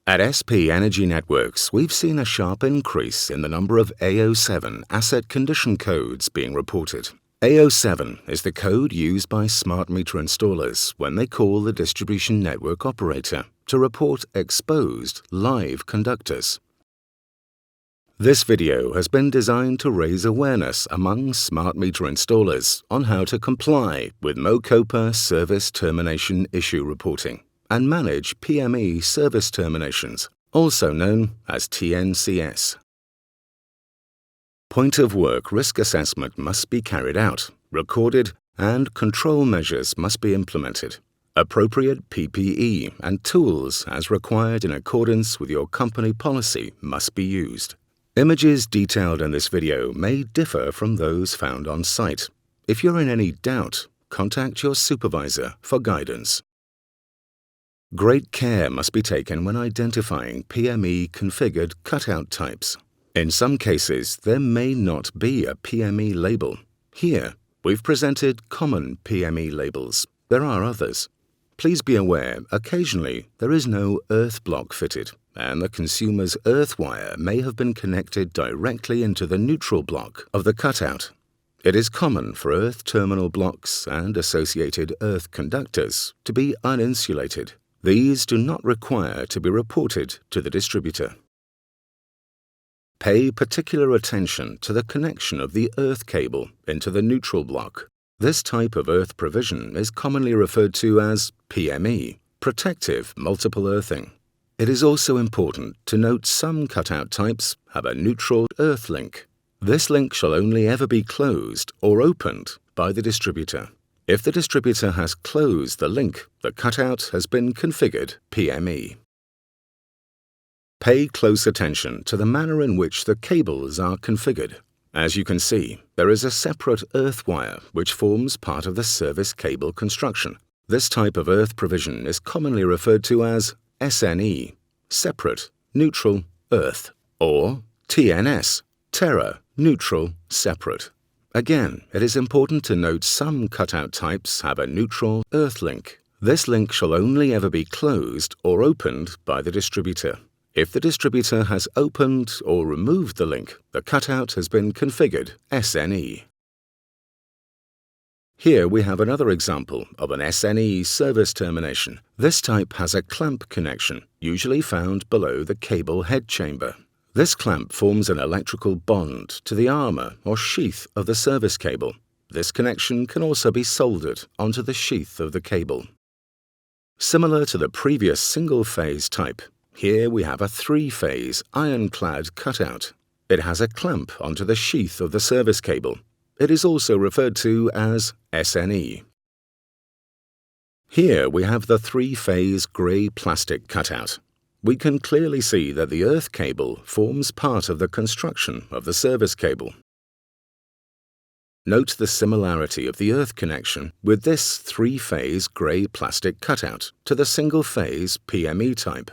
At SP Energy Networks, we've seen a sharp increase in the number of AO7 asset condition codes being reported. AO7 is the code used by smart meter installers when they call the distribution network operator to report exposed live conductors. This video has been designed to raise awareness among smart meter installers on how to comply with MOCOPA service termination issue reporting and manage PME service terminations, also known as TNCS. Point of work risk assessment must be carried out, recorded, and control measures must be implemented. Appropriate PPE and tools as required in accordance with your company policy must be used. Images detailed in this video may differ from those found on site. If you're in any doubt, contact your supervisor for guidance. Great care must be taken when identifying PME configured cutout types. In some cases, there may not be a PME label. Here, we've presented common PME labels. There are others. Please be aware, occasionally there is no earth block fitted, and the consumer's earth wire may have been connected directly into the neutral block of the cutout. It is common for earth terminal blocks and associated earth conductors to be uninsulated. These do not require to be reported to the distributor. Pay particular attention to the connection of the earth cable into the neutral block. This type of earth provision is commonly referred to as PME, protective multiple earthing. It is also important to note some cutout types have a neutral earth link. This link shall only ever be closed or opened by the distributor. If the distributor has closed the link, the cutout has been configured PME. Pay close attention to the manner in which the cables are configured. As you can see, there is a separate earth wire which forms part of the service cable construction. This type of earth provision is commonly referred to as SNE, separate, neutral, earth, or TNS, terra, neutral, separate. Again, it is important to note some cutout types have a neutral earth link. This link shall only ever be closed or opened by the distributor. If the distributor has opened or removed the link, the cutout has been configured SNE. Here we have another example of an SNE service termination. This type has a clamp connection, usually found below the cable head chamber. This clamp forms an electrical bond to the armor or sheath of the service cable. This connection can also be soldered onto the sheath of the cable. Similar to the previous single-phase type, here we have a three-phase ironclad cutout. It has a clamp onto the sheath of the service cable. It is also referred to as SNE. Here we have the three-phase grey plastic cutout. We can clearly see that the earth cable forms part of the construction of the service cable. Note the similarity of the earth connection with this three-phase grey plastic cutout to the single-phase PME type.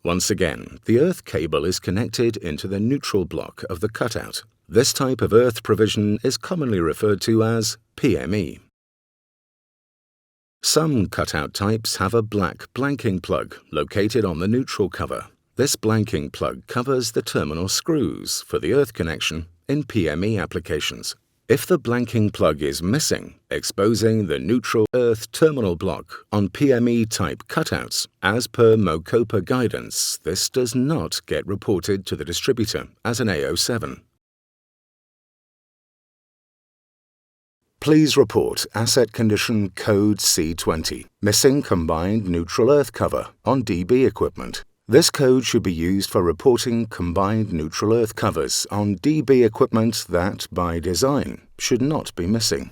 Once again, the earth cable is connected into the neutral block of the cutout. This type of earth provision is commonly referred to as PME. Some cutout types have a black blanking plug located on the neutral cover. This blanking plug covers the terminal screws for the earth connection in PME applications. If the blanking plug is missing, exposing the neutral earth terminal block on PME type cutouts, as per MOCOPA guidance, this does not get reported to the distributor as an AO7. Please report asset condition code C20, missing combined neutral earth cover on DB equipment. This code should be used for reporting combined neutral earth covers on DB equipment that, by design, should not be missing.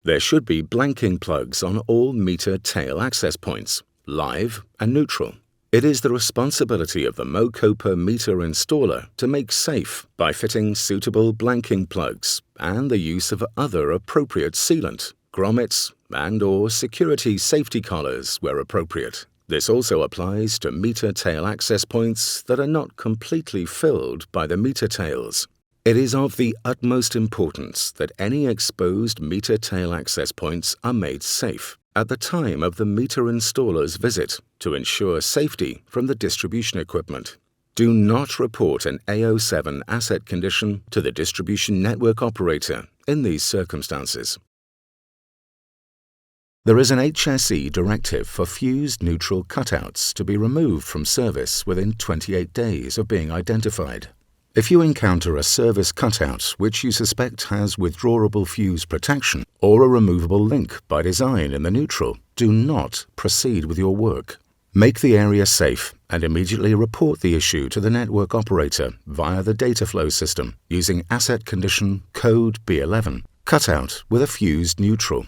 There should be blanking plugs on all meter tail access points, live and neutral. It is the responsibility of the MOCOPA meter installer to make safe by fitting suitable blanking plugs and the use of other appropriate sealant, grommets, and/or security safety collars where appropriate. This also applies to meter tail access points that are not completely filled by the meter tails. It is of the utmost importance that any exposed meter tail access points are made safe. at the time of the meter installer's visit to ensure safety from the distribution equipment. Do not report an A07 asset condition to the distribution network operator in these circumstances. There is an HSE directive for fused neutral cutouts to be removed from service within 28 days of being identified. If you encounter a service cutout which you suspect has withdrawable fuse protection or a removable link by design in the neutral, do not proceed with your work. Make the area safe and immediately report the issue to the network operator via the data flow system using asset condition code B11, cutout with a fused neutral.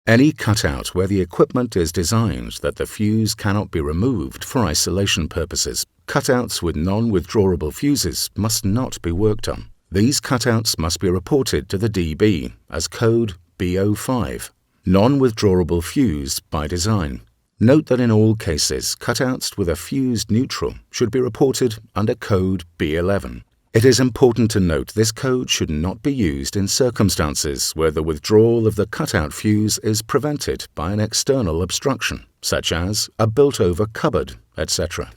Any cutout where the equipment is designed that the fuse cannot be removed for isolation purposes. Cutouts with non-withdrawable fuses must not be worked on. These cutouts must be reported to the DB as code B05, non-withdrawable fuse by design. Note that in all cases, cutouts with a fused neutral should be reported under code B11. It is important to note this code should not be used in circumstances where the withdrawal of the cutout fuse is prevented by an external obstruction, such as a built-over cupboard, etc.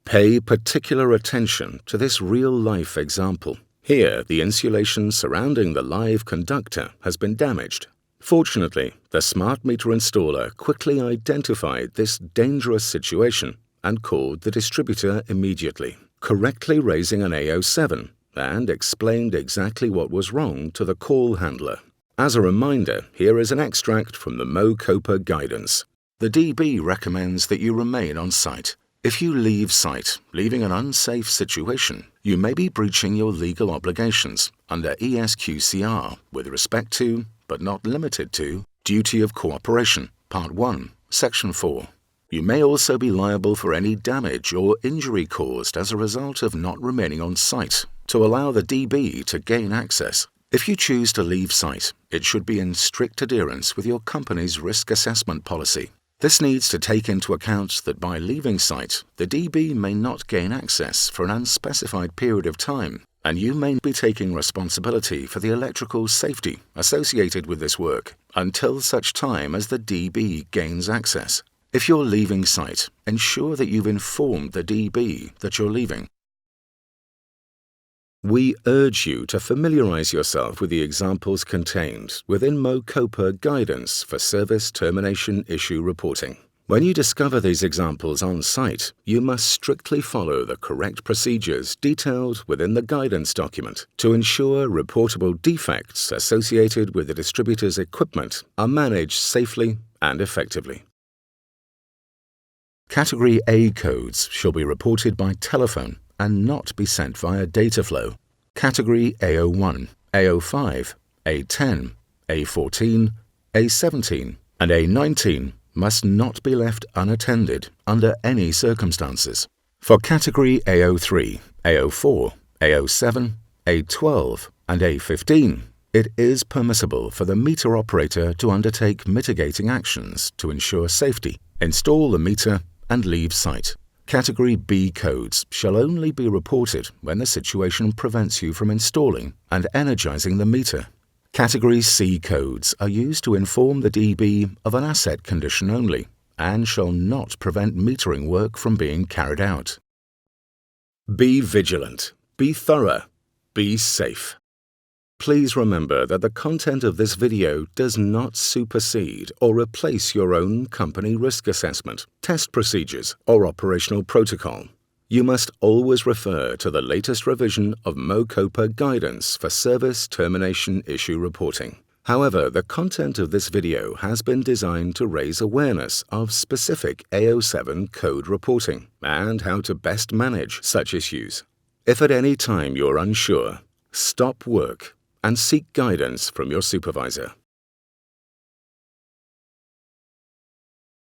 Pay particular attention to this real-life example. Here, the insulation surrounding the live conductor has been damaged. Fortunately, the smart meter installer quickly identified this dangerous situation and called the distributor immediately, correctly raising an A07 and explained exactly what was wrong to the call handler. As a reminder, here is an extract from the MoCOPA guidance. The DB recommends that you remain on site. If you leave site, leaving an unsafe situation, you may be breaching your legal obligations under ESQCR with respect to, but not limited to, duty of cooperation, Part 1, Section 4. You may also be liable for any damage or injury caused as a result of not remaining on site to allow the DB to gain access. If you choose to leave site, it should be in strict adherence with your company's risk assessment policy. This needs to take into account that by leaving site, the DB may not gain access for an unspecified period of time, and you may be taking responsibility for the electrical safety associated with this work until such time as the DB gains access. If you're leaving site, ensure that you've informed the DB that you're leaving. We urge you to familiarize yourself with the examples contained within MoCOPA guidance for service termination issue reporting. When you discover these examples on site, you must strictly follow the correct procedures detailed within the guidance document to ensure reportable defects associated with the distributor's equipment are managed safely and effectively. Category A codes shall be reported by telephone and not be sent via data flow. Category A01, A05, A10, A14, A17, and A19 must not be left unattended under any circumstances. For Category A03, A04, A07, A12, and A15, it is permissible for the meter operator to undertake mitigating actions to ensure safety, install the meter, and leave site. Category B codes shall only be reported when the situation prevents you from installing and energizing the meter. Category C codes are used to inform the DB of an asset condition only and shall not prevent metering work from being carried out. Be vigilant, be thorough, be safe. Please remember that the content of this video does not supersede or replace your own company risk assessment, test procedures, or operational protocol. You must always refer to the latest revision of MoCOPA guidance for service termination issue reporting. However, the content of this video has been designed to raise awareness of specific A07 code reporting and how to best manage such issues. If at any time you're unsure, stop work and seek guidance from your supervisor.